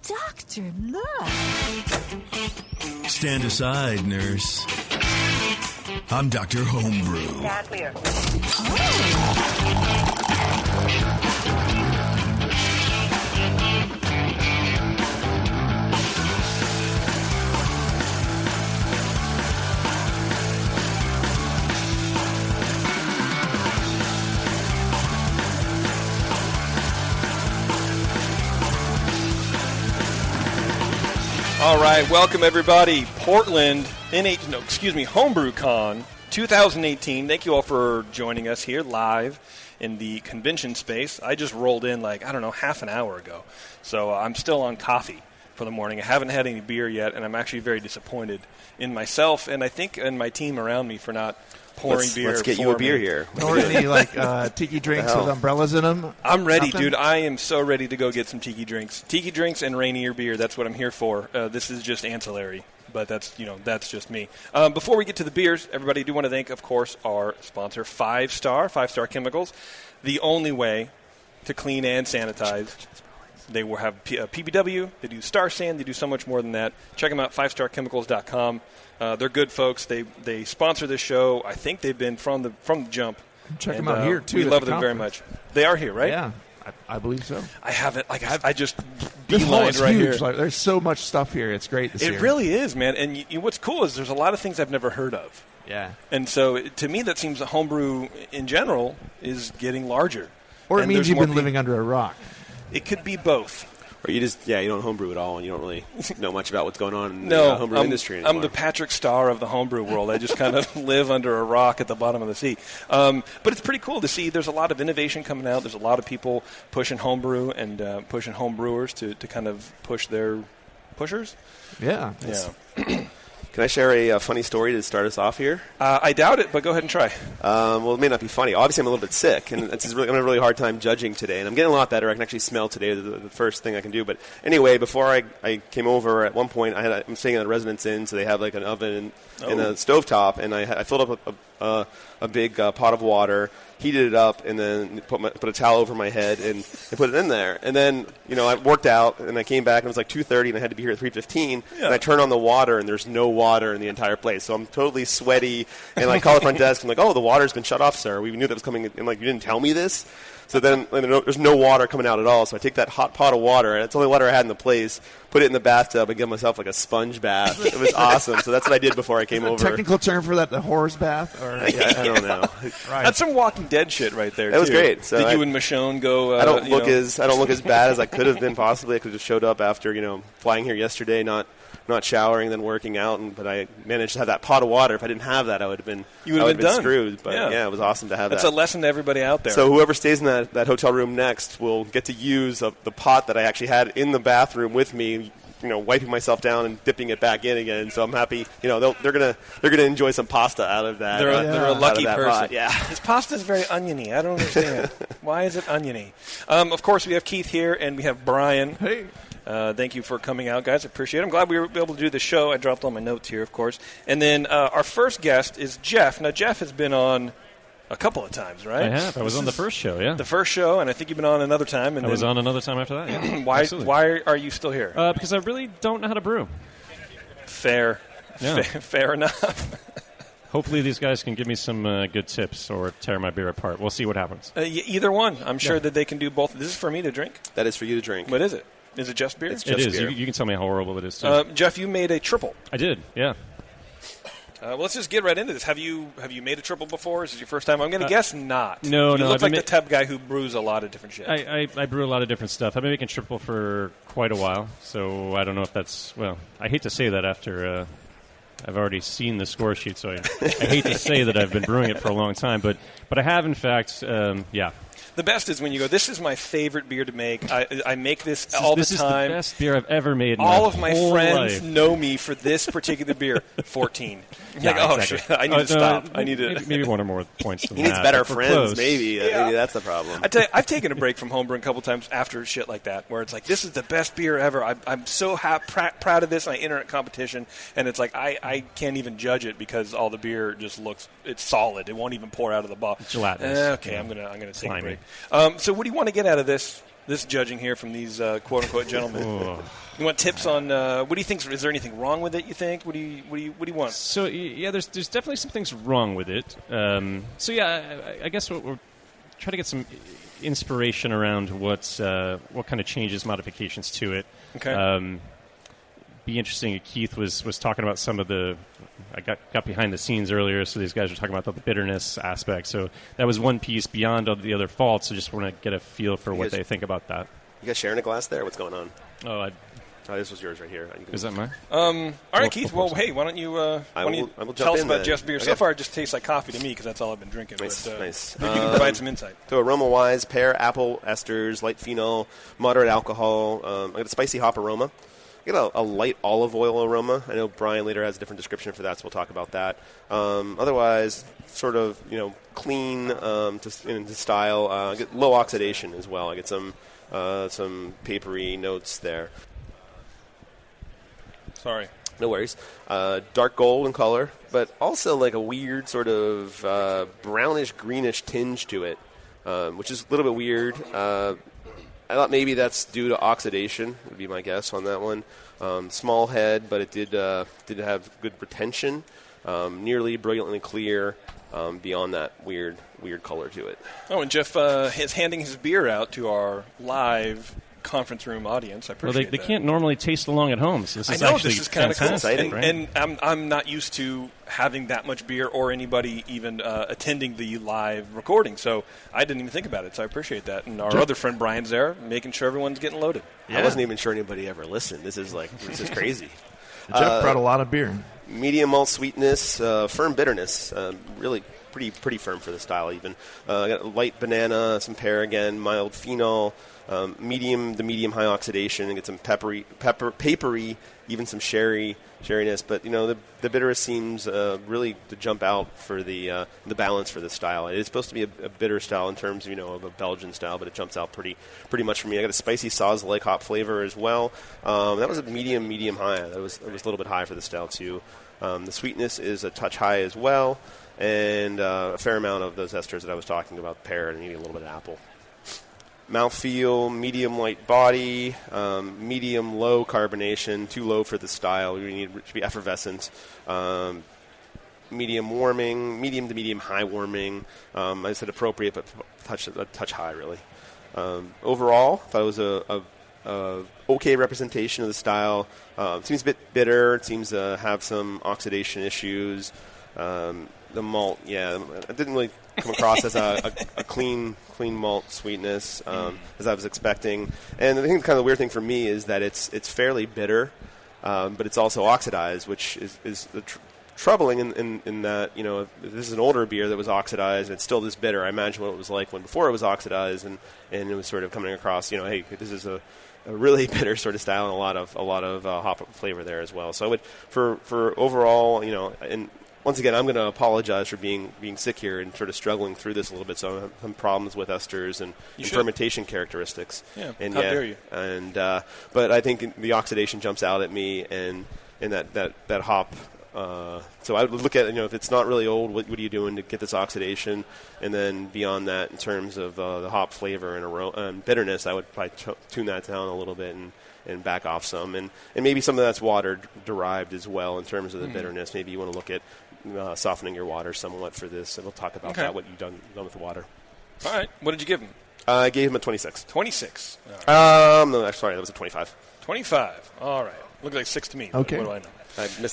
Doctor, look. Stand aside, nurse. I'm Dr. Homebrew. Clear. All right, welcome everybody. Portland, HomebrewCon 2018. Thank you all for joining us here live in the convention space. I just rolled in half an hour ago. So I'm still on coffee for the morning. I haven't had any beer yet, and I'm actually very disappointed in myself and I think in my team around me for not pouring beer. Let's get you a beer here. Or any tiki drinks with umbrellas in them? I'm ready, dude. I am so ready to go get some tiki drinks. Tiki drinks and rainier beer, that's what I'm here for. This is just ancillary, but that's just me. Before we get to the beers, everybody, I do want to thank, of course, our sponsor, 5-Star Chemicals, the only way to clean and sanitize. They will have PBW, they do Star Sand, they do so much more than that. Check them out, 5starchemicals.com. They're good folks. They sponsor this show. I think they've been from the jump. Check them out here, too. We love them very much. They are here, right? Yeah, I believe so. I haven't. I just this hall is right huge. here. There's so much stuff here. It's great to see. It really is, man. And what's cool is there's a lot of things I've never heard of. Yeah. And so to me, that seems that homebrew in general is getting larger. Or it means you've been living under a rock. It could be both. Or you don't homebrew at all, and you don't really know much about what's going on in the homebrew industry anymore. I'm the Patrick Starr of the homebrew world. I just kind of live under a rock at the bottom of the sea. But it's pretty cool to see there's a lot of innovation coming out. There's a lot of people pushing homebrew and pushing homebrewers to kind of push their pushers. Yeah. Yeah. Can I share a funny story to start us off here? I doubt it, but go ahead and try. Well, it may not be funny. Obviously, I'm a little bit sick, and I'm having a really hard time judging today. And I'm getting a lot better. I can actually smell today, the first thing I can do. But anyway, before I came over, at one point, I'm staying at a residence inn, so they have like an oven and a stovetop, and I filled up a big pot of water, heated it up, and then put a towel over my head and put it in there. And then, I worked out, and I came back, and it was like 2:30, and I had to be here at 3:15. Yeah. And I turn on the water, and there's no water in the entire place. So I'm totally sweaty, and I call the front desk. I'm like, oh, the water's been shut off, sir. We knew that was coming. And you didn't tell me this? So then there's no water coming out at all. So I take that hot pot of water, and it's the only water I had in the place, put it in the bathtub, and give myself like a sponge bath. It was awesome. So that's what I did before I came over. Technical term for that, the horse bath? Or I don't know. Right. That's some Walking Dead shit right there. That was great. So did you and Michonne go? I don't look as bad as I could have been possibly. I could have showed up after flying here yesterday, not showering, then working out, but I managed to have that pot of water. If I didn't have that, I would have been screwed. But yeah, it was awesome to have That's that. That's a lesson to everybody out there. So whoever stays in that hotel room next will get to use the pot that I actually had in the bathroom with me, wiping myself down and dipping it back in again. So I'm happy. They're gonna enjoy some pasta out of that. They're a lucky person. Pot. Yeah, this pasta is very oniony. I don't understand. Why is it oniony? Of course, we have Keith here and we have Brian. Hey. Thank you for coming out, guys. I appreciate it. I'm glad we were able to do the show. I dropped all my notes here, of course. And then our first guest is Geoff. Now, Geoff has been on a couple of times, right? I have. I was on the first show, yeah. The first show, and I think you've been on another time. And I was on another time after that, yeah. Why are you still here? Because I really don't know how to brew. Fair. Yeah. Fair enough. Hopefully these guys can give me some good tips or tear my beer apart. We'll see what happens. Either one. I'm sure that they can do both. This is for me to drink? That is for you to drink. What is it? Is it just beer? It's just it is. beer. You can tell me how horrible it is, too. Geoff, you made a triple. I did, yeah. Well, let's just get right into this. Have you made a triple before? Is this your first time? I'm going to guess not. No. You look like the type of guy who brews a lot of different shit. I brew a lot of different stuff. I've been making triple for quite a while, so I don't know if that's... Well, I hate to say that after... I've already seen the score sheet, so I hate to say that I've been brewing it for a long time, but I have, in fact, yeah. The best is when you go, this is my favorite beer to make. I make this all the time. This is the best beer I've ever made in all my of my whole friends life. know me for this particular beer. 14. Yeah, like, oh, exactly. shit, I need to stop. I need to... Maybe one or more points than He that. needs better but we're friends, close. maybe. Yeah. Maybe that's the problem. I tell you, I've taken a break from homebrewing a couple times after shit like that, where it's like, this is the best beer ever. I'm so proud of this, and I enter a competition, and it's like, I can't even judge it because all the beer just looks, it's solid. It won't even pour out of the bottle. Gelatinous. Okay, yeah. I'm gonna take a break. So what do you want to get out of this this judging here from these quote-unquote gentlemen. You want tips on what do you think? Is there anything wrong with it, you think? What do you want? So, yeah, there's definitely some things wrong with it. I guess we're trying to get some inspiration around what kind of changes, modifications to it. Okay. Be interesting. Keith was talking about some of the. I got behind the scenes earlier, so these guys were talking about the bitterness aspect. So that was one piece beyond all the other faults. I just want to get a feel for what they think about that. You guys sharing a glass there? What's going on? Oh, this was yours right here. Is that mine? All right, Keith. Well, hey, why don't you tell us about Geoff's beer? Okay. So far, it just tastes like coffee to me because that's all I've been drinking. Nice, but, nice. Maybe you can provide some insight. So aroma-wise, pear, apple, esters, light phenol, moderate alcohol. I got a spicy hop aroma. I get a light olive oil aroma. I know Brian later has a different description for that, so we'll talk about that. Otherwise, sort of clean to style. I get low oxidation as well. I get some papery notes there. Sorry. No worries. Dark gold in color, but also like a weird sort of brownish, greenish tinge to it, which is a little bit weird. I thought maybe that's due to oxidation, would be my guess on that one. Small head, but it did have good retention. Nearly brilliantly clear. Beyond that weird color to it. Oh, and Geoff is handing his beer out to our live conference room audience. I appreciate they can't normally taste along at home, so this is actually this is kind of cool. Exciting, right? And I'm not used to having that much beer or anybody even attending the live recording, so I didn't even think about it, so I appreciate that. And our other friend Brian's there, making sure everyone's getting loaded. I wasn't even sure anybody ever listened. This is crazy. Geoff brought a lot of beer. Medium malt sweetness, firm bitterness, really pretty firm for the style even. I got light banana, some pear again, mild phenol, medium high oxidation, and get some papery, even some sherryness. But the bitterness seems really to jump out for the balance for the style. It is supposed to be a bitter style in terms of a Belgian style, but it jumps out pretty much for me. I got a spicy Saaz-like hop flavor as well. That was a medium high. That was a little bit high for the style too. The sweetness is a touch high as well, and a fair amount of those esters that I was talking about, pear and maybe a little bit of apple. Mouthfeel, medium light body, medium low carbonation, too low for the style. You need it to be effervescent. Medium warming, medium to medium high warming. I said appropriate, but a touch high really. Overall, I thought it was a okay representation of the style. It seems a bit bitter. It seems to have some oxidation issues. The malt, it didn't really come across as a clean malt sweetness as I was expecting. And I think kind of the weird thing for me is that it's fairly bitter, but it's also oxidized, which is troubling in that this is an older beer that was oxidized and it's still this bitter. I imagine what it was like before it was oxidized and it was sort of coming across. Hey, this is a really bitter sort of style and a lot of hop flavor there as well. So I would for overall, and once again, I'm going to apologize for being sick here and sort of struggling through this a little bit. So I have some problems with esters and fermentation characteristics. Yeah, and how dare you? And but I think the oxidation jumps out at me, and that hop. So I would look at if it's not really old, what are you doing to get this oxidation? And then beyond that, in terms of the hop flavor and bitterness, I would probably tune that down a little bit and back off some, and maybe some of that's water derived as well in terms of the bitterness. Maybe you want to look at softening your water somewhat for this, and we'll talk about that, what you've done with the water. All right. What did you give him? I gave him a 26. 26. Right. No, sorry, that was a 25. 25. All right. Looks like 6 to me. Okay. What do I know?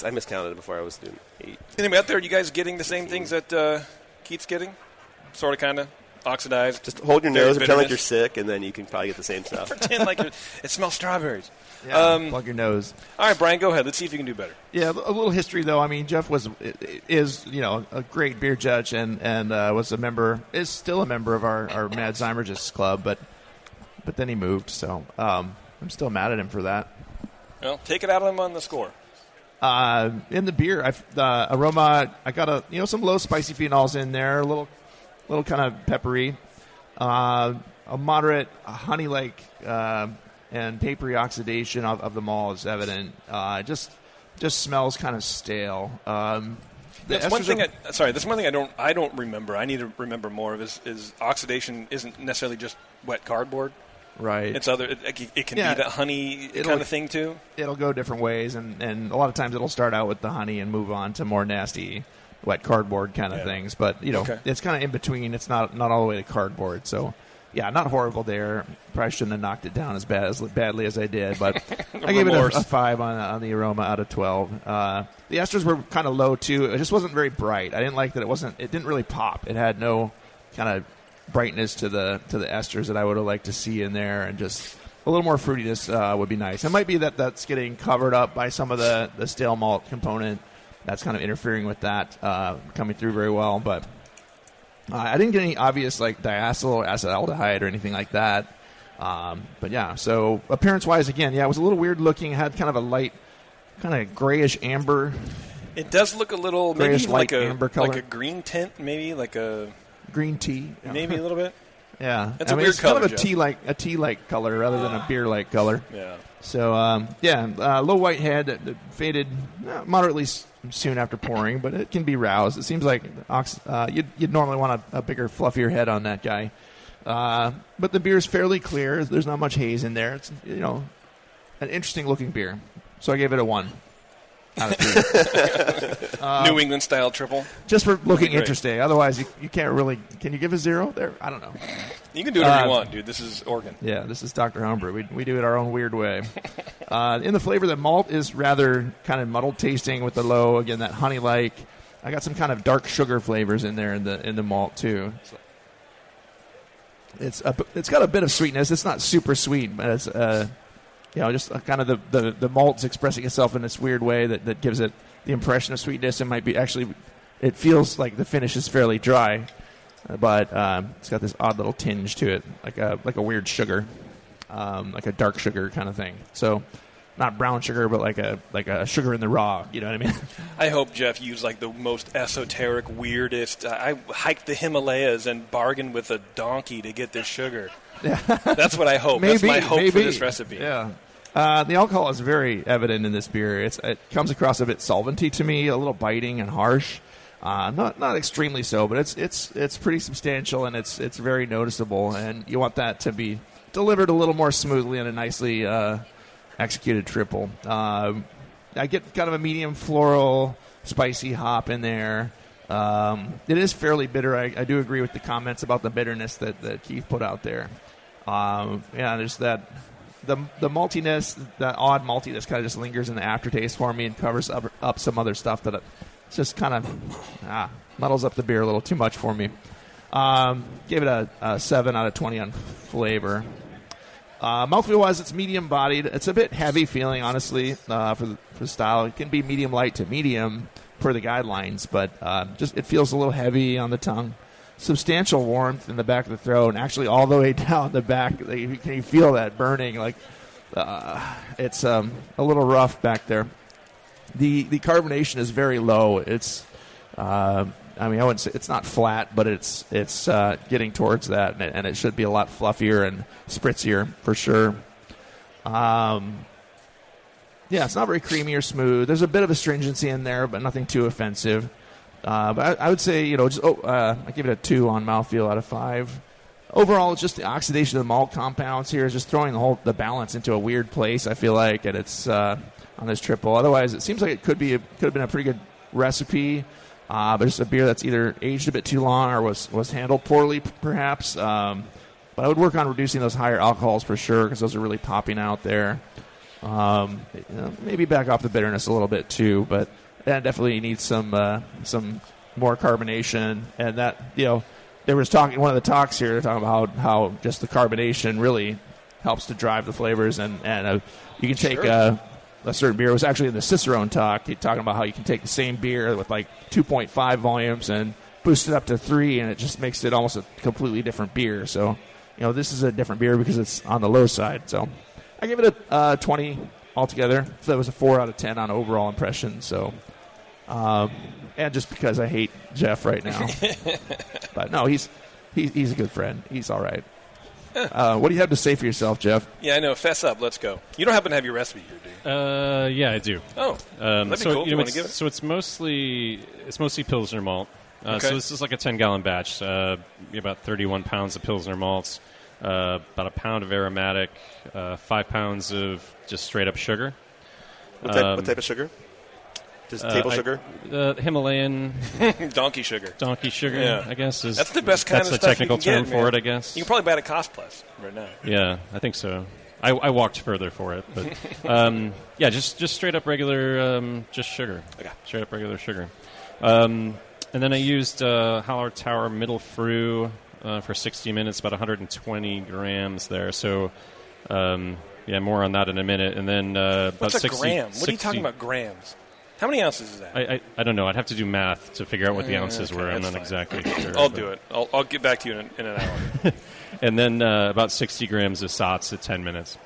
I miscounted it before I was doing 8. Anyway, out there, are you guys getting the same things that Keith's getting? Sort of, kind of oxidized. Just hold your nose and pretend like bitterness. you're sick, and then you can probably get the same stuff. Pretend like it smells strawberries. Yeah, plug your nose. All right, Brian, go ahead. Let's see if you can do better. Yeah, a little history though. I mean, Geoff is a great beer judge and is still a member of our Mad Zymergist club, but then he moved, so I'm still mad at him for that. Well, take it out of him on the score. In the beer, aroma, I got some low spicy phenols in there, a little kind of peppery, a moderate honey-like and papery oxidation of the malt is evident. Just smells kind of stale. That's one thing. That's one thing I don't remember. I need to remember more of is oxidation isn't necessarily just wet cardboard. Right. It's other. It can be that honey kind of thing too. It'll go different ways, and a lot of times it'll start out with the honey and move on to more nasty, wet cardboard kind of things. But it's kind of in between. It's not all the way to cardboard. So yeah, not horrible there. Probably shouldn't have knocked it down as badly as I did, but I gave it a 5 on the aroma out of 12. The esters were kind of low too. It just wasn't very bright. I didn't like that it didn't really pop. It had no kind of brightness to the esters that I would have liked to see in there, and just a little more fruitiness would be nice. It might be that's getting covered up by some of the stale malt component that's kind of interfering with that coming through very well, but I didn't get any obvious like diacetyl or acetaldehyde or anything like that. But yeah, so appearance-wise, again, it was a little weird looking. It had kind of a light, kind of grayish amber. It does look a little grayish, maybe like amber color. like a green tint, maybe like a green tea, maybe a little bit. Yeah, it's a weird it's color. Kind of a tea-like color rather than a beer-like color. Yeah. So low white head that faded moderately soon after pouring, but it can be roused. It seems like you'd normally want a bigger, fluffier head on that guy. But the beer is fairly clear. There's not much haze in there. It's an interesting looking beer. So I gave it a 1 out of 3. New England style triple. Just for looking interesting. Otherwise, you can't really. Can you give a 0 there? I don't know. You can do whatever you want, dude. This is Oregon. Yeah, this is Dr. Homebrew. We do it our own weird way. In the flavor, the malt is rather kind of muddled tasting with the low. Again, that honey-like. I got some kind of dark sugar flavors in there in the malt too. It's got a bit of sweetness. It's not super sweet, but it's just kind of the malt's expressing itself in this weird way that gives it the impression of sweetness. It might be actually, it feels like the finish is fairly dry, but it's got this odd little tinge to it, like a weird sugar, like a dark sugar kind of thing. So not brown sugar, but like a sugar in the raw. You know what I mean? I hope Geoff used like the most esoteric, weirdest. I hiked the Himalayas and bargained with a donkey to get this sugar. Yeah. That's what I hope. That's my hope for this recipe. Yeah. The alcohol is very evident in this beer. It comes across a bit solventy to me, a little biting and harsh. Not extremely so, but it's pretty substantial, and it's very noticeable. And you want that to be delivered a little more smoothly in a nicely executed triple. I get kind of a medium floral, spicy hop in there. It is fairly bitter. I do agree with the comments about the bitterness that Keith put out there. There's that the maltiness, that odd maltiness kind of just lingers in the aftertaste for me and covers up some other stuff that it's just kind of muddles up the beer a little too much for me. Gave it a 7 out of 20 on flavor. Mouthfeel-wise, it's medium-bodied. It's a bit heavy feeling, honestly, for the style. It can be medium-light to medium per the guidelines, but it feels a little heavy on the tongue. Substantial warmth in the back of the throat, and actually all the way down the back. Can you feel that burning? It's a little rough back there. The carbonation is very low. It's I wouldn't say it's not flat, but it's getting towards that, and it should be a lot fluffier and spritzier for sure. It's not very creamy or smooth. There's a bit of astringency in there, but nothing too offensive. But I would say, I give it a 2 on mouthfeel out of 5. Overall, it's just the oxidation of the malt compounds here is just throwing the balance into a weird place, I feel like, and it's on this triple. Otherwise, it seems like it could have been a pretty good recipe. But it's a beer that's either aged a bit too long or was handled poorly, perhaps. But I would work on reducing those higher alcohols for sure, because those are really popping out there. Maybe back off the bitterness a little bit too, but that definitely needs some more carbonation. And that there was one of the talks here talking about how just the carbonation really helps to drive the flavors, and you can take a certain beer. It was actually in the Cicerone talk. He's talking about how you can take the same beer with like 2.5 volumes and boost it up to 3, and it just makes it almost a completely different beer. So, this is a different beer because it's on the low side. So I give it a 20 altogether. So that was a 4 out of 10 on overall impression. So, and just because I hate Geoff right now. But no, he's a good friend. He's all right. What do you have to say for yourself, Geoff? Yeah, I know. Fess up. Let's go. You don't happen to have your recipe here, do you? Yeah, I do. Oh, that'd be cool. You want to give it? So it's mostly Pilsner malt. Okay. So this is like a 10-gallon batch, about 31 pounds of Pilsner malts. about a pound of aromatic, 5 pounds of just straight up sugar. What type of sugar? Just table sugar? Himalayan donkey sugar. Donkey sugar, Yeah. I guess. That's the best kind of That's stuff the technical you can term get, for man. it, I guess. You can probably buy it at Cost Plus right now. Yeah, I think so. I walked further for it, but yeah, just straight up regular, just sugar. Okay. Straight up regular sugar. And then I used Holler Tower Middle Frew for 60 minutes, about 120 grams there. So, yeah, more on that in a minute. And then What's about a gram? What are you talking about, grams? How many ounces is that? I don't know. I'd have to do math to figure out what the ounces were. I'm that's not fine. exactly sure. I'll but- do it. I'll get back to you in an hour. And then about 60 grams of Sots at 10 minutes.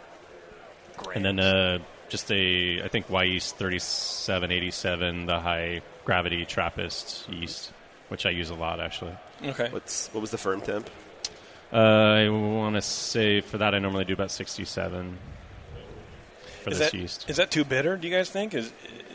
Grams. And then just I think Y yeast 3787, the high gravity Trappist yeast, which I use a lot actually. Okay. What was the firm temp? I want to say for that I normally do about 67 for this yeast. Is that too bitter? Do you guys think?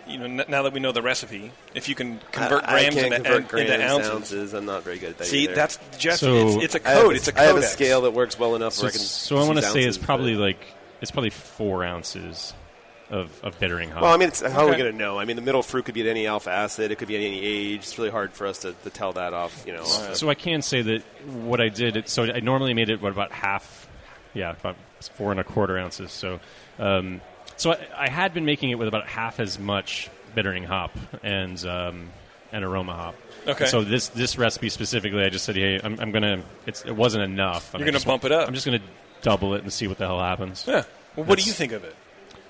Now that we know the recipe, if you can convert I grams can't convert grams into ounces. ounces. I'm not very good at that. See, either. that's Geoff. So- It's a code. It's a codex. I have a scale that works well enough where I can. So I want to use say it's ounces, probably but- it's probably 4 ounces of bittering hop. Well, I mean, how are we Okay. going to know? I mean, the middle fruit could be at any alpha acid. It could be at any age. It's really hard for us to tell that off. So I can say that what I did. So I normally made it about half. Yeah, about 4 1/4 ounces. So, so I had been making it with about half as much bittering hop and aroma hop. Okay. So this recipe specifically, I just said, hey, I'm gonna. It wasn't enough. You're going to bump it up. I'm just gonna double it and see what the hell happens. Yeah. Well, what do you think of it?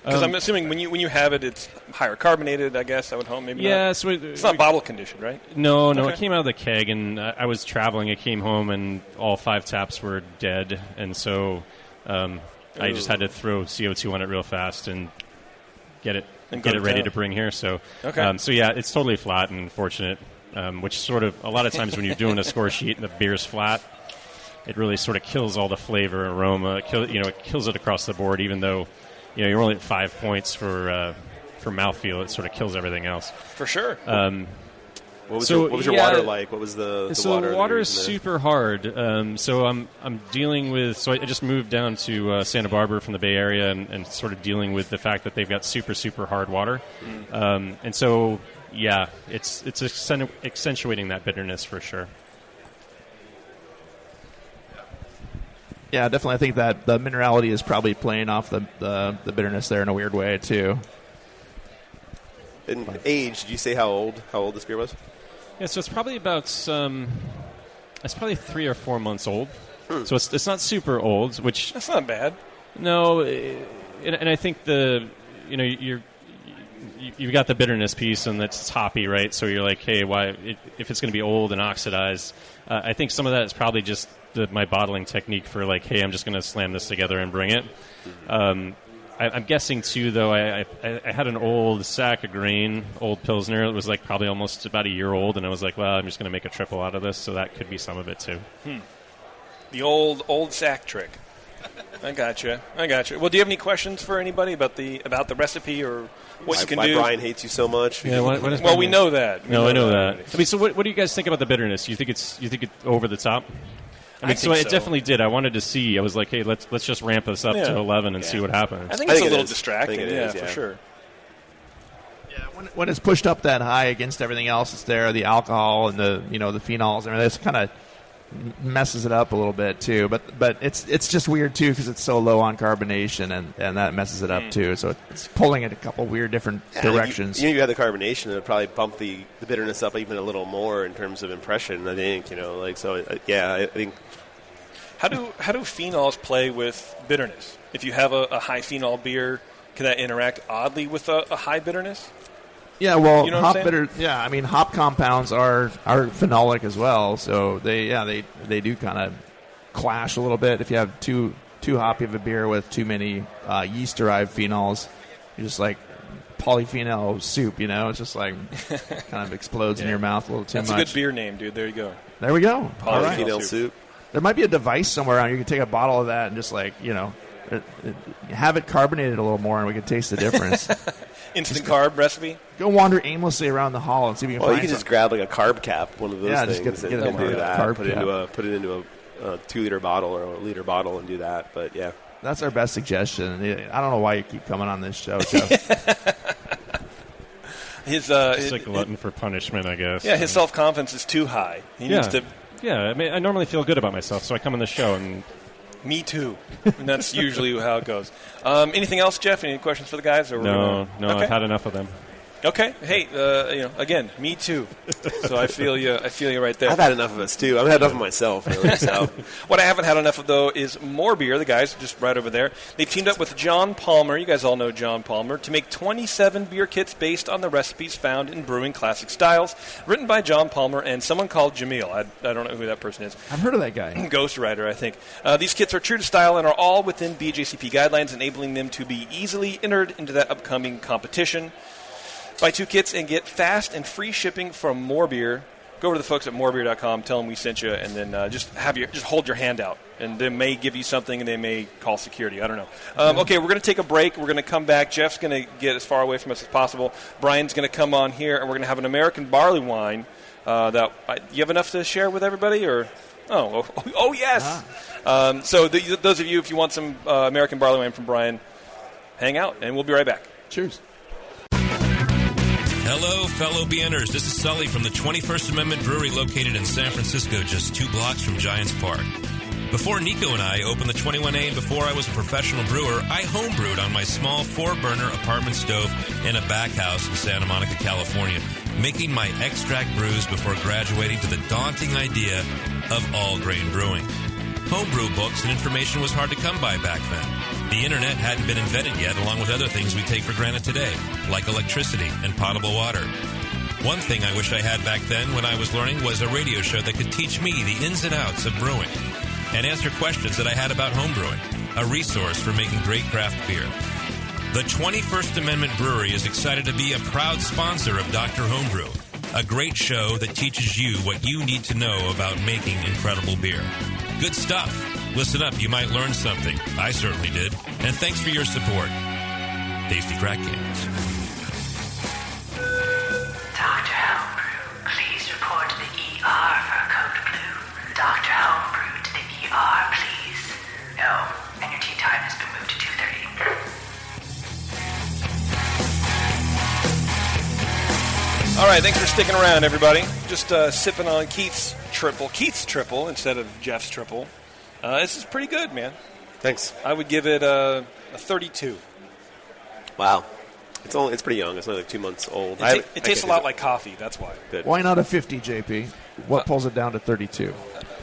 Because I'm assuming when you have it, it's higher carbonated. I guess I would hope. Maybe. Yeah. Not. So It's not bottle conditioned, right? No, Okay. it came out of the keg, and I was traveling. I came home, and all 5 taps were dead, and so I just had to throw CO2 on it real fast and get it ready to bring here. So, Okay. So yeah, it's totally flat and unfortunate, which sort of a lot of times when you're doing a score sheet and the beer's flat, it really sort of kills all the flavor, aroma. It kills it across the board, even though you're only at 5 points for mouthfeel. It sort of kills everything else. For sure. What was your water like? What was the water? The water is super hard. So I'm dealing with. So I just moved down to Santa Barbara from the Bay Area, and sort of dealing with the fact that they've got super hard water, and so yeah, it's accentuating that bitterness for sure. Yeah, definitely. I think that the minerality is probably playing off the bitterness there in a weird way too. In age, did you say how old this beer was? Yeah, so it's probably about it's probably 3 or 4 months old. So it's not super old, which That's not bad. no, and I think you've got the bitterness piece, and that's hoppy, right? So you're like, hey, why if it's going to be old and oxidized? I think some of that is probably just my bottling technique for like, hey, I'm just going to slam this together and bring it. I'm guessing too, though. I had an old sack of grain, old Pilsner. It was like probably almost about a year old, and I was like, well, I'm just going to make a triple out of this, so that could be some of it too. The old sack trick. I gotcha. Well, do you have any questions for anybody about the recipe or what you can why do? Brian hates you so much? Yeah, what is Well, we know that. No, I know that. I mean, so what do you guys think about the bitterness? You think it's over the top? I mean, think it so. definitely did. I wanted to see. I was like, hey, let's just ramp this up to 11 and see what happens. I think it's a little it is. distracting. I think it is, for sure. Yeah, when it's pushed up that high against everything else that's there, the alcohol and the the phenols, I mean, this kind of messes it up a little bit too. But it's just weird too because it's so low on carbonation and that messes it up too. So it's pulling it a couple weird different directions. You had the carbonation, it would probably bump the bitterness up even a little more in terms of impression. I think I think. How do phenols play with bitterness? If you have a high phenol beer, can that interact oddly with a high bitterness? Yeah, well, You know what I'm hop saying? bitter. Yeah, I mean, hop compounds are phenolic as well, so they do kind of clash a little bit. If you have too hoppy of a beer with too many yeast derived phenols, you're just like polyphenol soup. It's just like kind of explodes in your mouth a little too That's much. a good beer name, dude. There you go. There we go. All right. Polyphenol soup. There might be a device somewhere around. You can take a bottle of that and just have it carbonated a little more, and we can taste the difference. Instant carb recipe. Go wander aimlessly around the hall and see if you can Well, you find can just grab like a carb cap, one of those Yeah, things, just get and a do that. carb Put it cap. into a a 2-liter bottle or a liter bottle and do that. But yeah, that's our best suggestion. I don't know why you keep coming on this show, Geoff. It's like glutton for punishment, I guess. Yeah, his self-confidence is too high. He needs to. Yeah, I mean, I normally feel good about myself, so I come on the show and. Me too. And that's usually how it goes. Anything else, Geoff? Any questions for the guys? Or No, okay. I've had enough of them. Okay. Hey, again, me too. So I feel you right there. I've had enough of us too. I've had enough of myself, really. So what I haven't had enough of, though, is more beer. The guys just right over there. They've teamed up with John Palmer. You guys all know John Palmer to make 27 beer kits based on the recipes found in Brewing Classic Styles, written by John Palmer and someone called Jamil. I don't know who that person is. I've heard of that guy. Ghostwriter, I think. These kits are true to style and are all within BJCP guidelines, enabling them to be easily entered into that upcoming competition. Buy 2 kits and get fast and free shipping from More Beer. Go over to the folks at morebeer.com, tell them we sent you, and then just hold your hand out. And they may give you something, and they may call security. I don't know. Okay, we're going to take a break. We're going to come back. Jeff's going to get as far away from us as possible. Brian's going to come on here, and we're going to have an American Barleywine. You have enough to share with everybody, or? Oh yes. So those of you, if you want some American Barleywine from Brian, hang out, and we'll be right back. Cheers. Hello, fellow BNers. This is Sully from the 21st Amendment Brewery located in San Francisco, just 2 blocks from Giants Park. Before Nico and I opened the 21A and before I was a professional brewer, I homebrewed on my small 4-burner apartment stove in a back house in Santa Monica, California, making my extract brews before graduating to the daunting idea of all-grain brewing. Homebrew books and information was hard to come by back then. The internet hadn't been invented yet, along with other things we take for granted today, like electricity and potable water. One thing I wish I had back then when I was learning was a radio show that could teach me the ins and outs of brewing and answer questions that I had about homebrewing, a resource for making great craft beer. The 21st Amendment Brewery is excited to be a proud sponsor of Dr. Homebrew, a great show that teaches you what you need to know about making incredible beer. Good stuff. Listen up, you might learn something. I certainly did. And thanks for your support. Tasty Crack Games. Dr. Homebrew, please report to the ER for a code blue. Dr. Homebrew to the ER, please. No, and your tea time has been moved to 2:30. All right, thanks for sticking around, everybody. Just sipping on Keith's triple instead of Jeff's triple. This is pretty good, man. Thanks. I would give it a 32. Wow. It's pretty young. It's only like 2 months old. It tastes a lot like coffee. That's why. Good. Why not a 50, JP? What pulls it down to 32?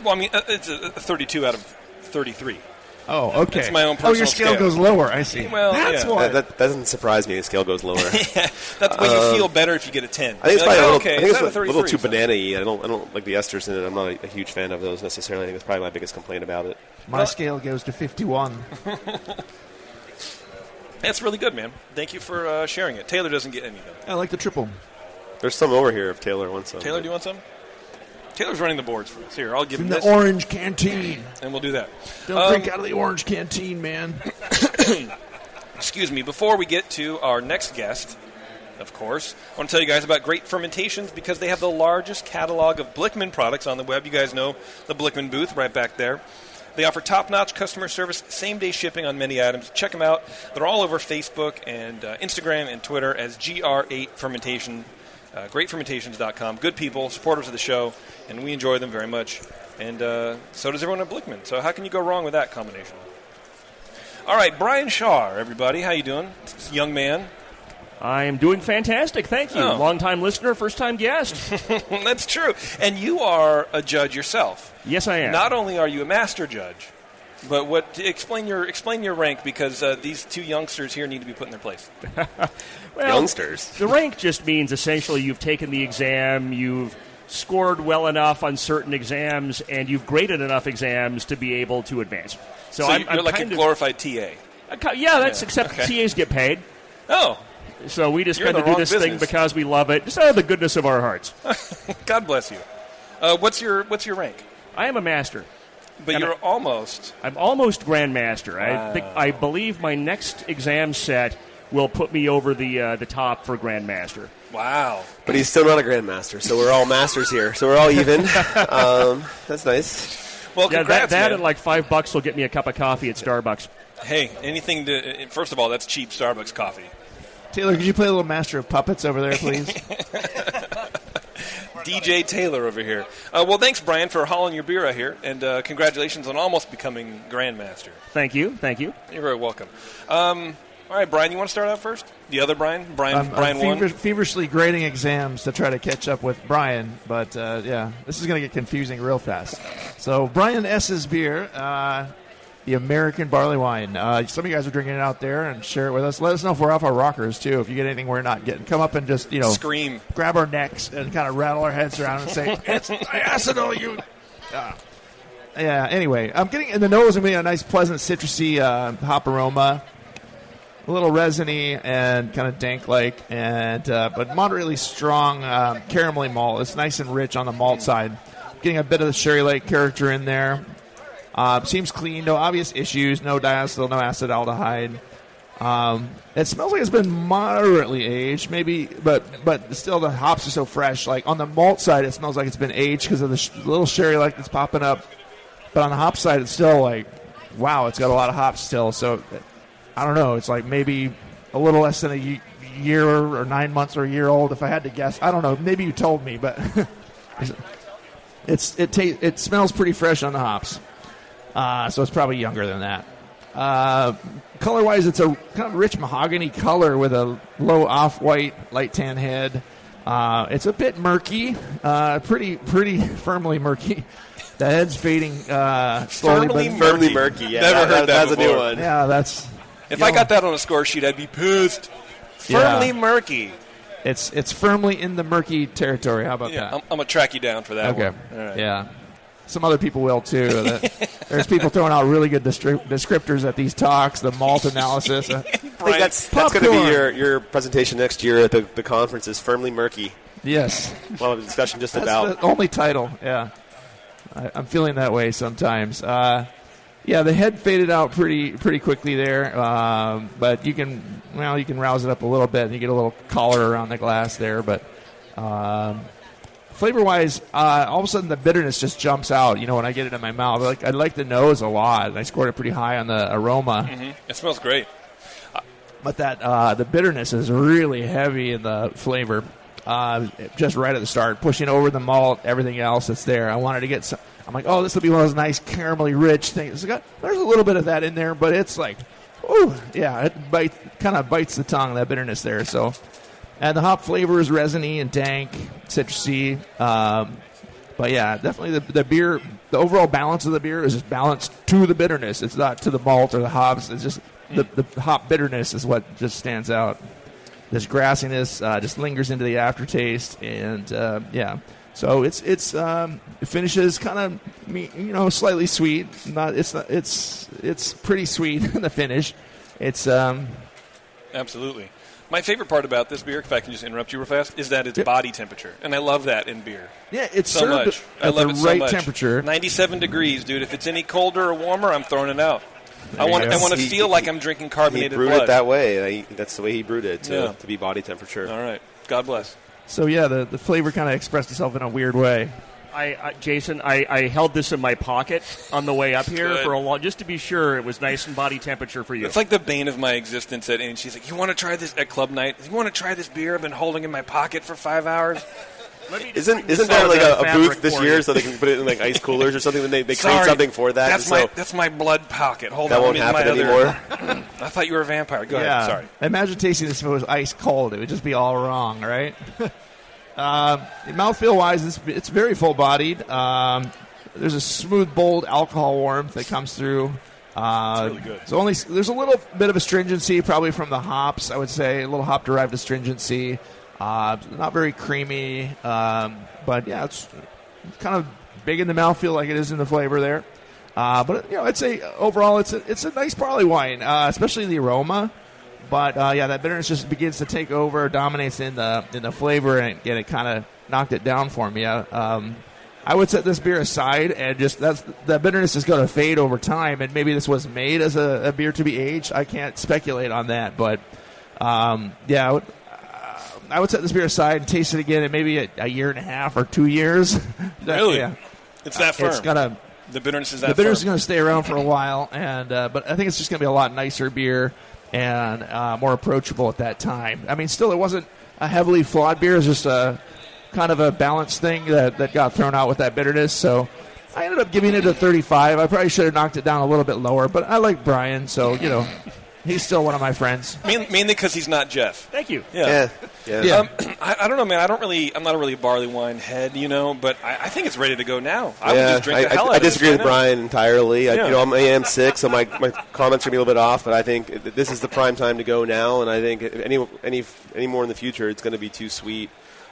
Well, I mean, it's a 32 out of 33. Oh, okay. That's my own personal your scale goes lower. I see. Well, that's yeah. why. That doesn't surprise me. The scale goes lower. Yeah, that's why you feel better if you get a 10. I think it's probably it's a little too banana-y. I don't like the esters in it. I'm not a huge fan of those necessarily. I think that's probably my biggest complaint about it. My scale goes to 51. That's really good, man. Thank you for sharing it. Taylor doesn't get any, though. I like the triple. There's some over here if Taylor wants some. Taylor, do you want some? Taylor's running the boards for us. Here, I'll give him In the this. orange canteen. And we'll do that. Don't drink out of the orange canteen, man. Excuse me. Before we get to our next guest, of course, I want to tell you guys about Great Fermentations because they have the largest catalog of Blickman products on the web. You guys know the Blickman booth right back there. They offer top-notch customer service, same-day shipping on many items. Check them out. They're all over Facebook and Instagram and Twitter as GR8 Fermentation. GreatFermentations.com. Good people, supporters of the show, and we enjoy them very much. And so does everyone at Blickman. So how can you go wrong with that combination? All right, Brian Shaw, everybody. How you doing? Young man. I am doing fantastic, thank you. Oh. Long-time listener, first-time guest. That's true. And you are a judge yourself. Yes, I am. Not only are you a master judge, but explain your rank because these two youngsters here need to be put in their place. Well, youngsters. The rank just means essentially you've taken the exam, you've scored well enough on certain exams, and you've graded enough exams to be able to advance. So you're like a glorified TA. Except TAs get paid. Oh. So we just You're kind of do this thing because we love it, just out of the goodness of our hearts. God bless you. What's your rank? I am a master. But you're almost. I'm almost Grandmaster. Wow. I believe my next exam set will put me over the top for Grandmaster. Wow. But he's still not a Grandmaster, so we're all masters here. So we're all even. That's nice. Well, congrats, that man. and like $5 will get me a cup of coffee at Starbucks. Hey, anything to... First of all, that's cheap Starbucks coffee. Taylor, could you play a little Master of Puppets over there, please? DJ Taylor over here. Well, thanks, Brian, for hauling your beer out here, and congratulations on almost becoming Grandmaster. Thank you. You're very welcome. All right, Brian, you want to start out first? The other Brian? Brian I'm won? feverishly grading exams to try to catch up with Brian, but, this is going to get confusing real fast. So, Brian S.'s beer, the American Barleywine. Some of you guys are drinking it out there and share it with us. Let us know if we're off our rockers, too. If you get anything we're not getting, come up and just, scream, grab our necks and kind of rattle our heads around and say, it's diacetyl, you... Yeah, anyway, I'm getting in the nose, I'm getting a nice, pleasant, citrusy hop aroma. A little resiny and kind of dank-like, and but moderately strong caramelly malt. It's nice and rich on the malt side. Getting a bit of the sherry-like character in there. Seems clean, no obvious issues, no diacetyl, no acetaldehyde. It smells like it's been moderately aged, maybe, but still the hops are so fresh. Like on the malt side, it smells like it's been aged because of the little sherry-like that's popping up. But on the hop side, it's still like, wow, it's got a lot of hops still. So I don't know. It's like maybe a little less than a year or 9 months or a year old, if I had to guess. I don't know. Maybe you told me, but it smells pretty fresh on the hops. So it's probably younger than that. Color-wise, it's a kind of rich mahogany color with a low off-white, light tan head. It's a bit murky, pretty firmly murky. The head's fading slowly. Firmly murky. Yeah, Never heard that that's before. a new one. Yeah, that's... If I got that on a score sheet, I'd be pissed. Firmly murky. It's firmly in the murky territory. How about that? I'm going to track you down for that Okay. one. All right. Yeah. Some other people will, too. There's people throwing out really good descriptors at these talks, the malt analysis. I think that's going to be your presentation next year at the conference is Firmly Murky. Yes. We'll have a discussion just That's about. the only title, yeah. I'm feeling that way sometimes. The head faded out pretty quickly there, but you can rouse it up a little bit and you get a little collar around the glass there. But flavor-wise, all of a sudden the bitterness just jumps out. When I get it in my mouth, I like the nose a lot, and I scored it pretty high on the aroma. Mm-hmm. It smells great. But that the bitterness is really heavy in the flavor. Just right at the start, pushing over the malt, everything else that's there. I wanted to get some. I'm like, oh, this will be one of those nice caramelly rich things. There's a little bit of that in there, but it's like, ooh, yeah, it kind of bites the tongue, that bitterness there. So, and the hop flavor is resiny and dank, citrusy. But yeah, definitely the beer, the overall balance of the beer is just balanced to the bitterness. It's not to the malt or the hops. It's just the hop bitterness is what just stands out. This grassiness just lingers into the aftertaste, and so it finishes kind of slightly sweet. It's pretty sweet in the finish. It's absolutely. My favorite part about this beer, if I can just interrupt you real fast, is that it's body temperature, and I love that in beer. Yeah, it's so served much. at I love the it so right much. temperature. 97 degrees, dude. If it's any colder or warmer, I'm throwing it out. I want to feel like I'm drinking carbonated He brewed blood. it that way. That's the way he brewed it to be body temperature. All right. God bless. So yeah, the flavor kind of expressed itself in a weird way. Jason, I held this in my pocket on the way up here Good. for a long, just to be sure it was nice and body temperature for you. It's like the bane of my existence. And she's like, "You want to try this at club night? You want to try this beer I've been holding in my pocket for 5 hours?" Isn't there like a booth this year so they can put it in like ice coolers or something? When they create something for that. That's my blood pocket. Hold that on, won't happen anymore. I thought you were a vampire. Go ahead. Sorry. Imagine tasting this if it was ice cold. It would just be all wrong, right? Mouthfeel wise, it's very full bodied. There's a smooth, bold alcohol warmth that comes through. It's really good. So there's a little bit of astringency, probably from the hops. I would say a little hop derived astringency. Not very creamy, but yeah, it's kind of big in the mouthfeel like it is in the flavor there. But I'd say overall it's a nice barley wine, especially the aroma. But that bitterness just begins to take over, dominates in the flavor, and it kind of knocked it down for me. I would set this beer aside, and just that bitterness is going to fade over time. And maybe this was made as a beer to be aged. I can't speculate on that, but I would set this beer aside and taste it again in maybe a year and a half or 2 years. Really? Yeah. It's that firm. It's gonna The bitterness is The bitterness is going to stay around for a while, and but I think it's just going to be a lot nicer beer and more approachable at that time. I mean, still, it wasn't a heavily flawed beer. It was just a kind of a balanced thing that got thrown out with that bitterness. So I ended up giving it a 35. I probably should have knocked it down a little bit lower, but I like Brian, so, he's still one of my friends. Mainly because he's not Geoff. Thank you. Yeah. I don't know, man. I'm not really a barley wine head, but I think it's ready to go now. I would just drink the hell out of it. I disagree with Brian entirely. Yeah. I am sick, so my comments are going to be a little bit off, but I think this is the prime time to go now, and I think any more in the future, it's going to be too sweet.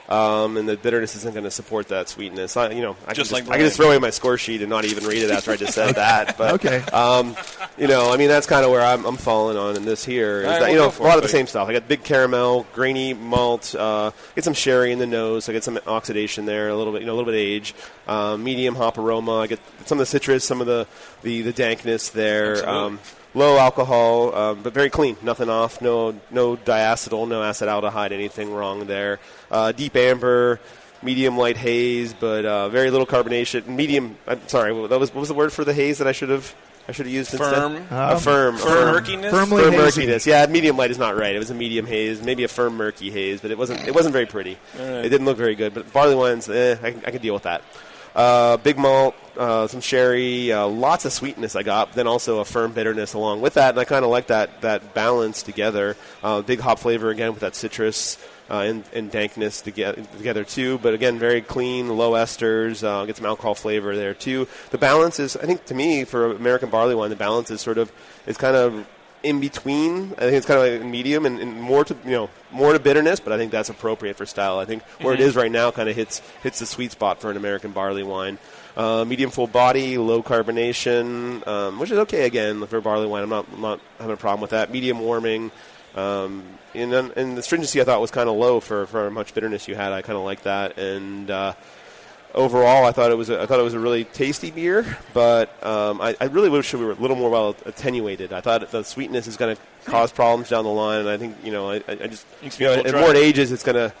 And the bitterness isn't going to support that sweetness. I can just throw away my score sheet and not even read it after I just said that. But okay. That's kind of where I'm falling on in this here. Is that, a lot of the same stuff. I got big caramel, grainy malt, get some sherry in the nose. I get some oxidation there, a little bit of age, medium hop aroma. I get some of the citrus, some of the dankness there. Low alcohol, but very clean. Nothing off. No diacetyl, no acetaldehyde, anything wrong there. Deep amber, medium light haze, but very little carbonation. Medium. I'm sorry. What was the word for the haze that I should have used firm. instead? Firm murkiness. Firm murkiness. Yeah, medium light is not right. It was a medium haze, maybe a firm murky haze, but it wasn't very pretty. Right. It didn't look very good. But barley wines, I could deal with that. Big malt, some sherry, lots of sweetness I got, then also a firm bitterness along with that, and I kind of like that balance together. Big hop flavor again with that citrus and dankness together too, but again, very clean, low esters, get some alcohol flavor there too. The balance is, I think to me, for American barley wine, the balance is kind of in between. I think it's kind of like medium and more to bitterness, but I think that's appropriate for style. I think where it is right now kind of hits the sweet spot for an American barley wine. Medium full body, low carbonation, which is okay again for barley wine. I'm not having a problem with that. Medium warming, and the stringency I thought was kind of low for how much bitterness you had. I kind of like that, and overall, I thought it was a really tasty beer, but I really wish we were a little more well attenuated. I thought the sweetness is going to cause problems down the line, and I think I just as more it ages, it's going to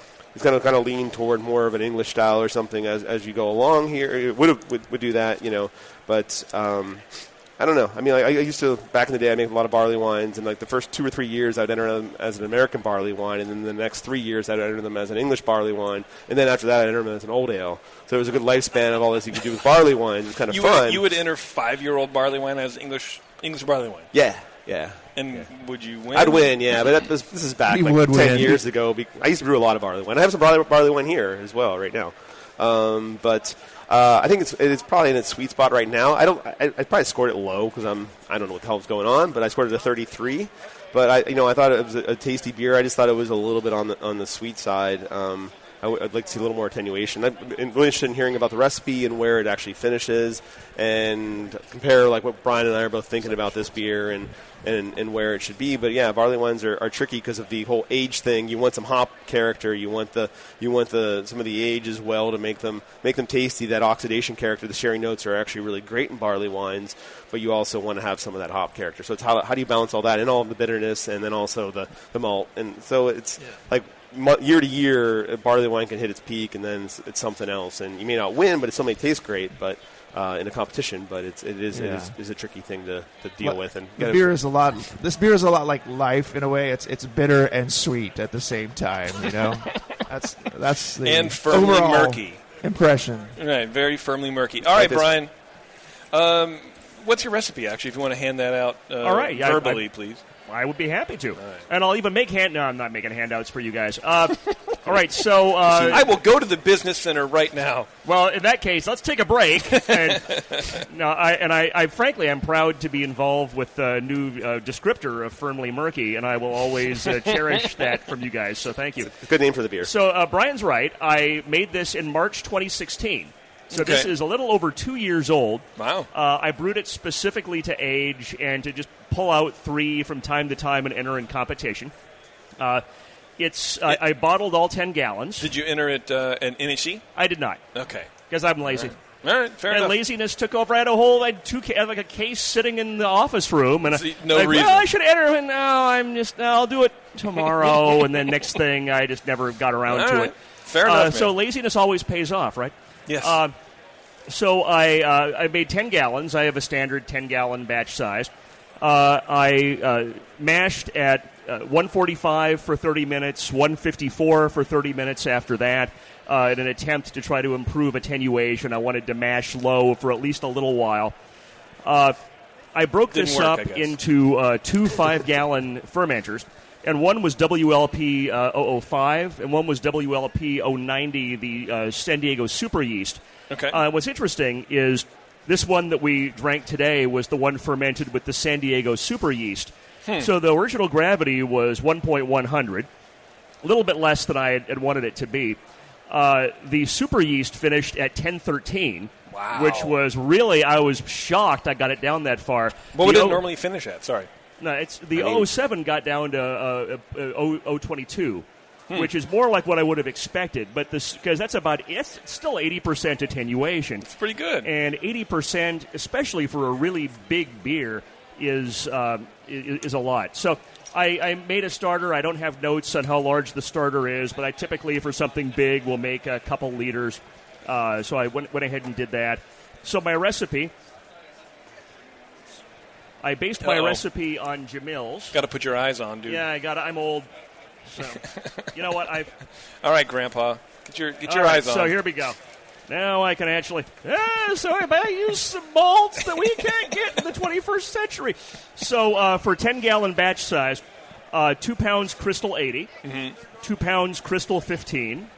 kind of lean toward more of an English style or something as you go along here. It would do that, but. I don't know. I mean, I used to, back in the day, I made a lot of barley wines, and like the first 2 or 3 years, I'd enter them as an American barley wine, and then the next 3 years, I'd enter them as an English barley wine, and then after that, I'd enter them as an old ale. So there was a good lifespan of all this you could do with barley wine. It was kind of fun. You would enter 5-year-old barley wine as English barley wine? Yeah. And would you win? I'd win, yeah, but this is back 10 years ago. I used to brew a lot of barley wine. I have some barley wine here as well right now. But I think it's probably in its sweet spot right now. I probably scored it low because I don't know what the hell's going on, but I scored it a 33. But I thought it was a tasty beer. I just thought it was a little bit on the sweet side. I'd like to see a little more attenuation. I'm really interested in hearing about the recipe and where it actually finishes, and compare like what Brian and I are both thinking about this beer and where it should be. But yeah, barley wines are tricky because of the whole age thing. You want some hop character. You want some of the age as well to make them tasty. That oxidation character, the sherry notes are actually really great in barley wines, but you also want to have some of that hop character. So it's how do you balance all that and all of the bitterness and then also the malt. And so it's like year to year, barley wine can hit its peak and then it's something else. And you may not win, but it still may taste great. But in a competition, but it is a tricky thing to deal with. And this beer is a lot like life in a way. It's bitter and sweet at the same time. That's the and firmly murky impression. Right, very firmly murky. All right, Brian. What's your recipe? Actually, if you want to hand that out all right, verbally, please. I would be happy to. Right. And I'll even No, I'm not making handouts for you guys. All right, so... I will go to the business center right now. Well, in that case, let's take a break. I frankly am proud to be involved with the new descriptor of firmly murky, and I will always cherish that from you guys, so thank you. It's a good name for the beer. So Brian's right. I made this in March 2016. So This is a little over 2 years old. Wow. I brewed it specifically to age and to just pull out 3 from time to time and enter in competition. I bottled all 10 gallons. Did you enter it in NHC? I did not. Okay. Because I'm lazy. All right, fair enough. And laziness took over. I had a case sitting in the office room, and reason. Well, I should enter. And I'll do it tomorrow. And then next thing, I just never got around to it. Fair enough. So laziness always pays off, right? Yes. So I made 10 gallons. I have a standard 10-gallon batch size. I mashed at 145 for 30 minutes, 154 for 30 minutes after that, in an attempt to try to improve attenuation. I wanted to mash low for at least a little while. I broke this up into 2 5-gallon fermenters, and one was WLP 005, and one was WLP 090, the San Diego super yeast. Okay. What's interesting is this one that we drank today was the one fermented with the San Diego super yeast. So the original gravity was 1.100, a little bit less than I had wanted it to be. The super yeast finished at 1013. Wow. Which was really, I was shocked I got it down that far. What would it normally finish at? Sorry. No, it's the 07 got down to 022, which is more like what I would have expected. But because that's it's still 80% attenuation. It's pretty good. And 80%, especially for a really big beer, is a lot. So I made a starter. I don't have notes on how large the starter is, but I typically, for something big, will make a couple liters. So I went ahead and did that. So my recipe, I based my recipe on Jamil's. Got to put your eyes on, dude. Yeah, I'm old. So you know what? All right, Grandpa, get your eyes on. So here we go. Now I can actually. So I use some malts that we can't get in the 21st century. So for 10-gallon batch size, 2 pounds Crystal 80, 2 pounds Crystal 15.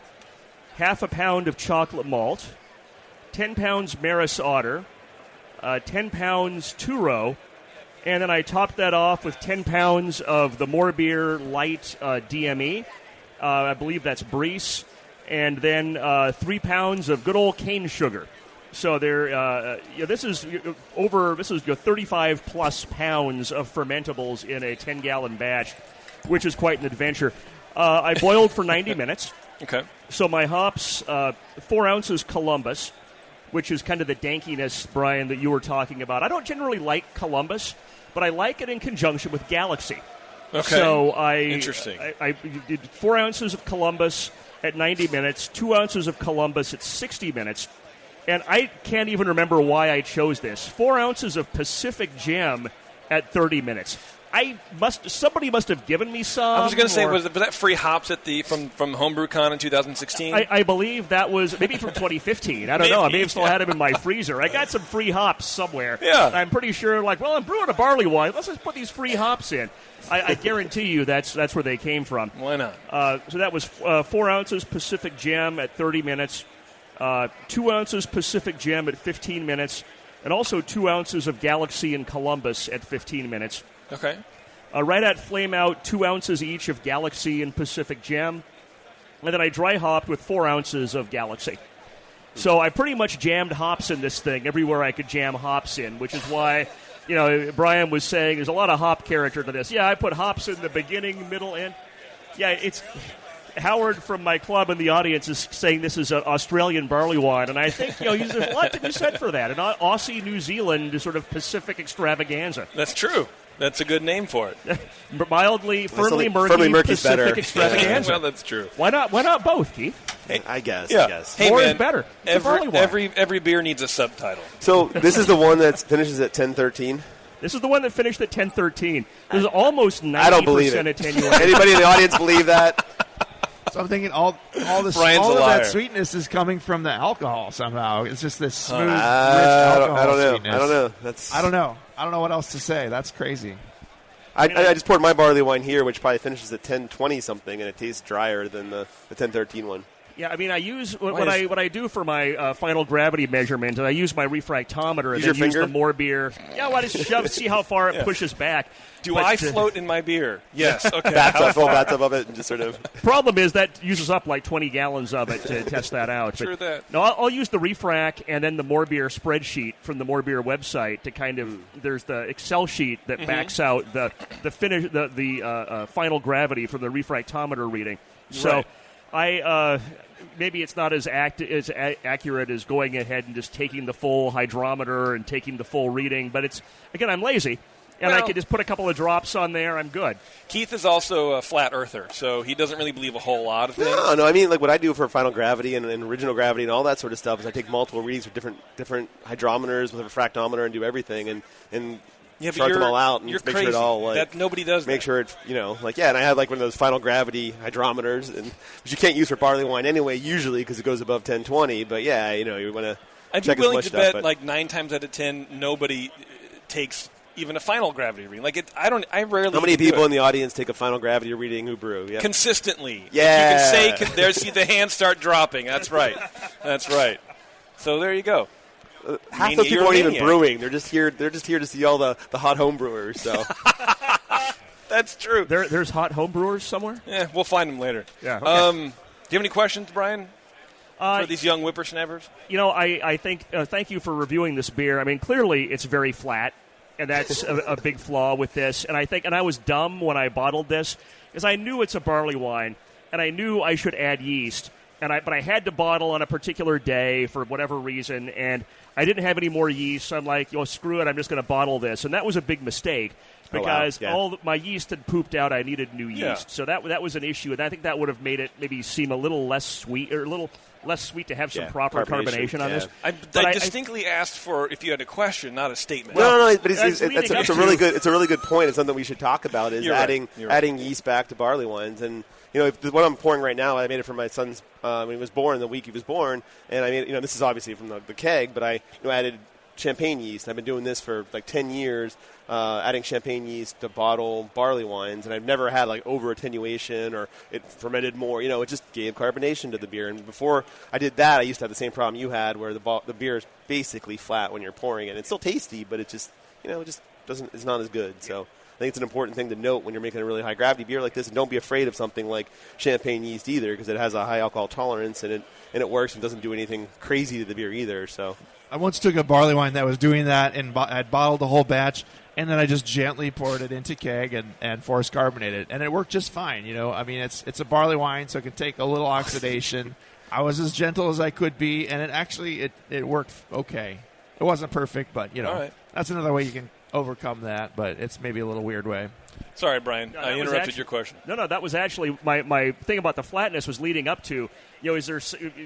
Half a pound of chocolate malt, 10 pounds Maris Otter, 10 pounds Turo, and then I topped that off with 10 pounds of the More Beer Light DME. I believe that's Breeze, and then 3 pounds of good old cane sugar. So this is 35 plus pounds of fermentables in a 10-gallon batch, which is quite an adventure. I boiled for 90 minutes. Okay. So my hops, 4 ounces Columbus, which is kind of the dankiness, Brian, that you were talking about. I don't generally like Columbus, but I like it in conjunction with Galaxy. Okay. So Interesting. I did 4 ounces of Columbus at 90 minutes, 2 ounces of Columbus at 60 minutes, and I can't even remember why I chose this. 4 ounces of Pacific Gem at 30 minutes. Somebody must have given me some. I was going to say, was that free hops at from HomebrewCon in 2016? I believe that was maybe from 2015. I don't know. I may have still had them in my freezer. I got some free hops somewhere. Yeah. I'm pretty sure, I'm brewing a barley wine. Let's just put these free hops in. I guarantee you that's where they came from. Why not? So that was 4 ounces Pacific Gem at 30 minutes, 2 ounces Pacific Gem at 15 minutes, and also 2 ounces of Galaxy and Columbus at 15 minutes. Okay. Right at flame out, 2 ounces each of Galaxy and Pacific Gem. And then I dry hopped with 4 ounces of Galaxy. So I pretty much jammed hops in this thing everywhere I could jam hops in, which is why, Brian was saying there's a lot of hop character to this. Yeah, I put hops in the beginning, middle, end. Yeah, it's Howard from my club in the audience is saying this is an Australian barley wine, and I think there's a lot to be said for that. An Aussie, New Zealand sort of Pacific extravaganza. That's true. That's a good name for it. Mildly, firmly murky Pacific better. extravaganza. Well, that's true. Why not both, Keith? Hey, I guess. Hey, more man, is better. Every beer needs a subtitle. So this is the one that finishes at 10:13. This is the one that finished at 10:13. This is almost 90% I don't believe it. attenuation. Anybody in the audience believe that? So I'm thinking all of that sweetness is coming from the alcohol somehow. It's just this smooth, rich alcohol I don't know. sweetness. I don't know. I don't know what else to say. That's crazy. I just poured my barley wine here, which probably finishes at 10:20 something, and it tastes drier than the 10:13 one. Yeah, I mean, I use what I do for my final gravity measurement, and I use my refractometer and then use the more beer. Yeah, I just see how far it pushes back. Do I float in my beer? Yes. Okay. Full bathtub of it, and just sort of. Problem is that uses up like 20 gallons of it to test that out. True that. No, I'll use the refrac and then the More Beer spreadsheet from the More Beer website to kind of. There's the Excel sheet that backs out the finish the final gravity from the refractometer reading. So, right. Maybe it's not as accurate as going ahead and just taking the full hydrometer and taking the full reading, but I'm lazy. and I could just put a couple of drops on there. I'm good. Keith is also a flat earther, so he doesn't really believe a whole lot of things. No. I mean, like what I do for final gravity and original gravity and all that sort of stuff is I take multiple readings with different hydrometers with a refractometer and do everything and chart them all out and make sure it all nobody does. Make sure it's and I have like one of those final gravity hydrometers, which you can't use for barley wine anyway usually because it goes above 1020. But you want to. I'd be willing to bet like 9 times out of 10 nobody takes even a final gravity reading. I rarely. How many people in the audience take a final gravity reading who brew? Yep. Consistently. Yeah. You can say there's the hands start dropping. That's right. So there you go. Half the people aren't even brewing. They're just here to see all the hot homebrewers. So that's true. There's hot homebrewers somewhere. Yeah, we'll find them later. Yeah. Okay. Do you have any questions, Brian? For these young whippersnappers? I think thank you for reviewing this beer. I mean, clearly it's very flat, and that's a big flaw with this. And I was dumb when I bottled this, because I knew it's a barley wine, and I knew I should add yeast. But I had to bottle on a particular day for whatever reason, and I didn't have any more yeast, so I'm like, screw it, I'm just going to bottle this. And that was a big mistake, because all my yeast had pooped out. I needed new yeast. So that was an issue, and I think that would have made it maybe seem a little less sweet, or a little less sweet to have some proper carbonation on this. I distinctly asked for if you had a question, not a statement. No, but it's a really good point. It's something we should talk about is adding yeast back to barley wines. And what I'm pouring right now, I made it for my son's when he was born, the week he was born, and I made this is obviously from the keg, but I added champagne yeast. I've been doing this for like 10 years, adding champagne yeast to bottle barley wines, and I've never had like over attenuation or it fermented more. It just gave carbonation to the beer. And before I did that, I used to have the same problem you had, where the beer is basically flat when you're pouring it. It's still tasty, but it just it's not as good. So I think it's an important thing to note when you're making a really high gravity beer like this, and don't be afraid of something like champagne yeast either, because it has a high alcohol tolerance and it works and doesn't do anything crazy to the beer either. So I once took a barley wine that was doing that, and I'd bottled the whole batch, and then I just gently poured it into keg and force carbonated, and it worked just fine. I mean, it's a barley wine, so it can take a little oxidation. I was as gentle as I could be, and it worked okay. It wasn't perfect, but that's another way you can overcome that, but it's maybe a little weird way. Sorry, Brian. I interrupted your question. No, that was actually my thing about the flatness was leading up to, is there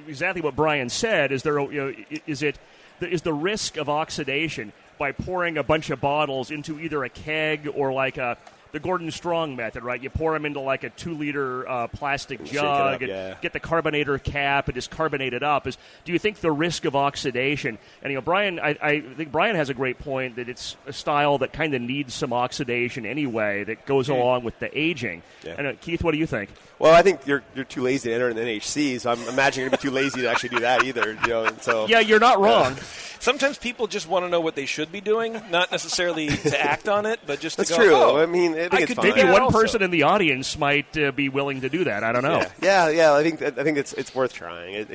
exactly what Brian said? Is there, is the risk of oxidation by pouring a bunch of bottles into either a keg or like the Gordon Strong method, right? You pour them into like a 2-liter plastic jug and get the carbonator cap and just carbonate it up. Do you think the risk of oxidation, and Brian, I think Brian has a great point that it's a style that kind of needs some oxidation anyway that goes along with the aging. Yeah. And Keith, what do you think? Well, I think you're too lazy to enter in the NHC, so I'm imagining you're going to be too lazy to actually do that either. So yeah, you're not wrong. Sometimes people just want to know what they should be doing, not necessarily to act on it, but just to That's go, true. Oh, I mean, I think it's fine. Maybe one person in the audience might be willing to do that. I don't know. Yeah. I think it's worth trying.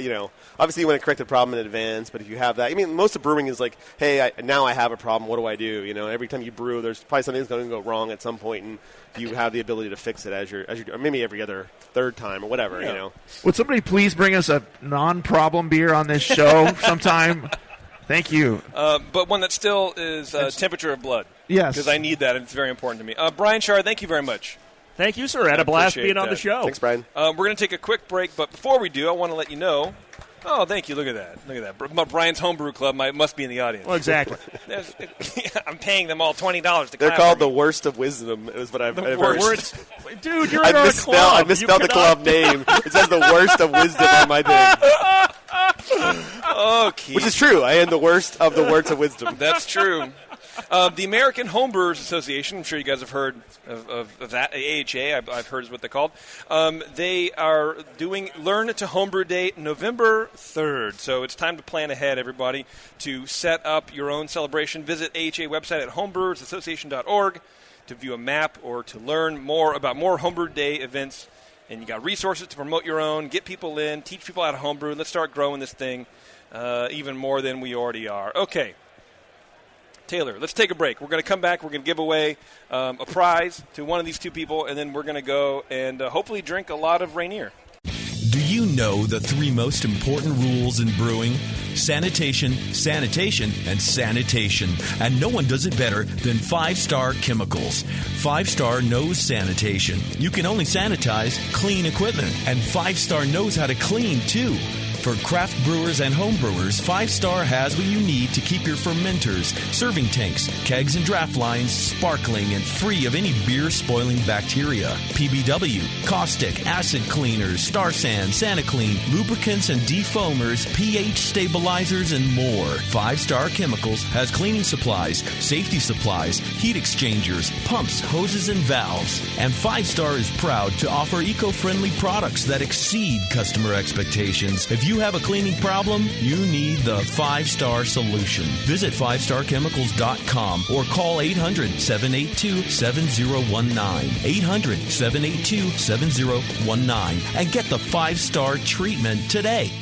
Obviously you want to correct the problem in advance, but if you have that, I mean, most of brewing is like, hey, now I have a problem. What do I do? Every time you brew, there's probably something that's going to go wrong at some point, and you have the ability to fix it as you're or maybe every other third time or whatever. Would somebody please bring us a non-problem beer on this show sometime? Thank you. But one that still is temperature of blood. Yes. Because I need that, and it's very important to me. Brian Shard, thank you very much. Thank you, sir. Had a blast being on the show. Thanks, Brian. We're going to take a quick break, but before we do, I want to let you know. Oh, thank you. Look at that. Brian's Homebrew Club must be in the audience. Well, exactly. I'm paying them all $20 to They're called the Worst of Wisdom, is what I've heard. Dude, you're in our club. I misspelled the club name. It says the Worst of Wisdom on my thing. Oh, Keith. Which is true. I am the worst of the words of wisdom. That's true. The American Homebrewers Association, I'm sure you guys have heard of that, AHA, I've heard is what they're called. They are doing Learn to Homebrew Day November 3rd. So it's time to plan ahead, everybody, to set up your own celebration. Visit AHA website at homebrewersassociation.org to view a map or to learn more about more Homebrew Day events. And you got resources to promote your own, get people in, teach people how to homebrew. Let's start growing this thing even more than we already are. Okay. Taylor, let's take a break. We're going to come back. We're going to give away a prize to one of these two people, and then we're going to go and hopefully drink a lot of Rainier. Do you know the 3 most important rules in brewing? Sanitation, sanitation, and sanitation. And no one does it better than 5-Star Chemicals. 5-Star knows sanitation. You can only sanitize clean equipment. And 5-Star knows how to clean, too. For craft brewers and home brewers, 5-Star has what you need to keep your fermenters, serving tanks, kegs, and draft lines sparkling and free of any beer-spoiling bacteria. PBW, caustic, acid cleaners, Star San, SaniClean, lubricants and defoamers, pH stabilizers, and more. 5-Star Chemicals has cleaning supplies, safety supplies, heat exchangers, pumps, hoses, and valves. And 5-Star is proud to offer eco-friendly products that exceed customer expectations. If you have a cleaning problem, you need the 5-Star solution. Visit 5starchemicals.com or call 800-782-7019. 800-782-7019 and get the 5-Star treatment today.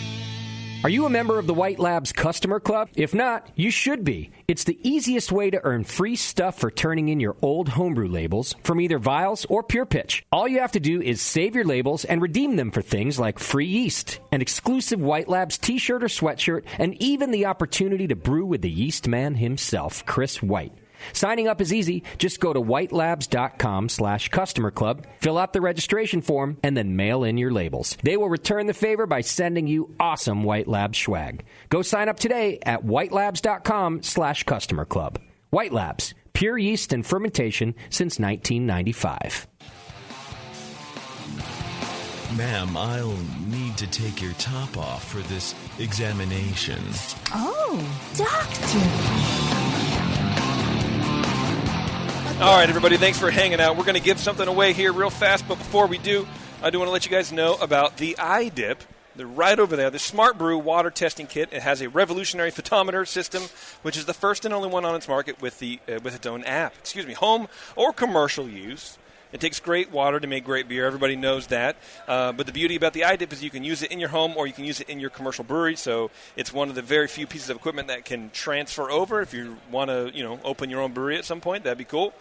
Are you a member of the White Labs Customer Club? If not, you should be. It's the easiest way to earn free stuff for turning in your old homebrew labels from either Vials or Pure Pitch. All you have to do is save your labels and redeem them for things like free yeast, an exclusive White Labs t-shirt or sweatshirt, and even the opportunity to brew with the yeast man himself, Chris White. Signing up is easy. Just go to whitelabs.com/customer club, fill out the registration form, and then mail in your labels. They will return the favor by sending you awesome White Labs swag. Go sign up today at whitelabs.com/customer club. White Labs, pure yeast and fermentation since 1995. Ma'am, I'll need to take your top off for this examination. Oh, doctor. All right, everybody, thanks for hanging out. We're going to give something away here real fast, but before we do, I do want to let you guys know about the iDip. They're right over there, the Smart Brew water testing kit. It has a revolutionary photometer system, which is the first and only one on its market with its own app. Home or commercial use. It takes great water to make great beer. Everybody knows that. But the beauty about the iDip is you can use it in your home or you can use it in your commercial brewery. So it's one of the very few pieces of equipment that can transfer over. If you want to, open your own brewery at some point, that'd be cool.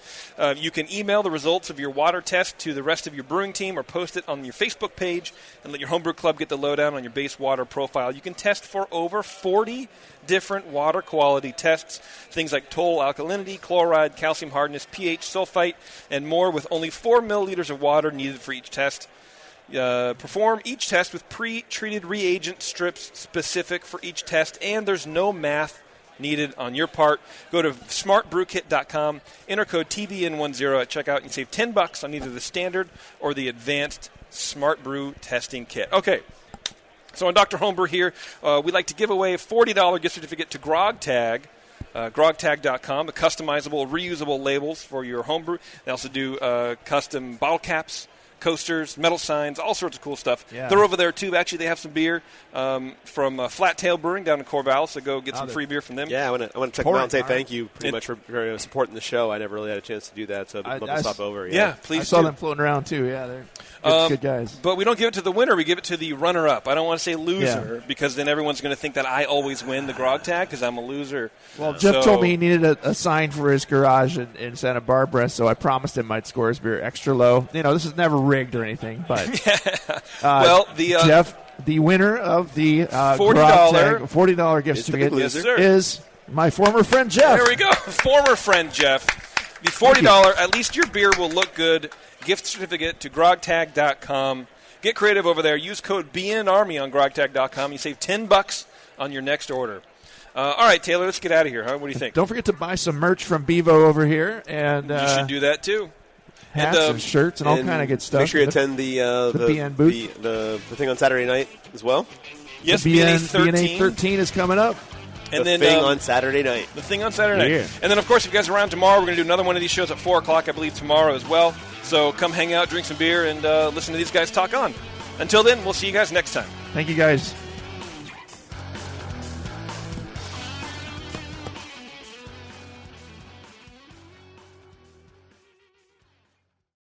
You can email the results of your water test to the rest of your brewing team or post it on your Facebook page and let your homebrew club get the lowdown on your base water profile. You can test for over 40 different water quality tests, things like total alkalinity, chloride, calcium hardness, pH, sulfite, and more, with only 4 milliliters of water needed for each test. Perform each test with pre-treated reagent strips specific for each test, and there's no math needed on your part. Go to smartbrewkit.com, enter code TBN10 at checkout, and save $10 on either the standard or the advanced Smart Brew testing kit. Okay. So on Dr. Homebrew here, we'd like to give away a $40 gift certificate to GrogTag, grogtag.com, the customizable, reusable labels for your homebrew. They also do custom bottle caps, coasters, metal signs, all sorts of cool stuff. Yeah. They're over there, too. Actually, they have some beer from Flat Tail Brewing down in Corval, so go get some free beer from them. Yeah, I want to check them out and say thank you pretty much for supporting the show. I never really had a chance to do that, so I'd love to stop over. Yeah, please I saw them floating around, too. Yeah, they're good guys. But we don't give it to the winner. We give it to the runner-up. I don't want to say loser because then everyone's going to think that I always win the grog tag because I'm a loser. Well, Geoff told me he needed a sign for his garage in Santa Barbara, so I promised him I'd score his beer extra low. This is never rigged or anything, but Geoff, the winner of the $40 gift certificate is my former friend Geoff. There we go, former friend Geoff. The $40, at least your beer will look good, gift certificate to grogtag.com. Get creative over there. Use code BNARMY on grogtag.com. You save $10 on your next order. All right, Taylor, let's get out of here. Huh? What do you think? Don't forget to buy some merch from Bevo over here. And you should do that, too. Hats and shirts and all kind of good stuff. Make sure you attend the BN booth. The thing on Saturday night as well. Yes, BNA 13 is coming up. And the thing on Saturday night. The thing on Saturday night. And then, of course, if you guys are around tomorrow, we're going to do another one of these shows at 4 o'clock, I believe, tomorrow as well. So come hang out, drink some beer, and listen to these guys talk on. Until then, we'll see you guys next time. Thank you, guys.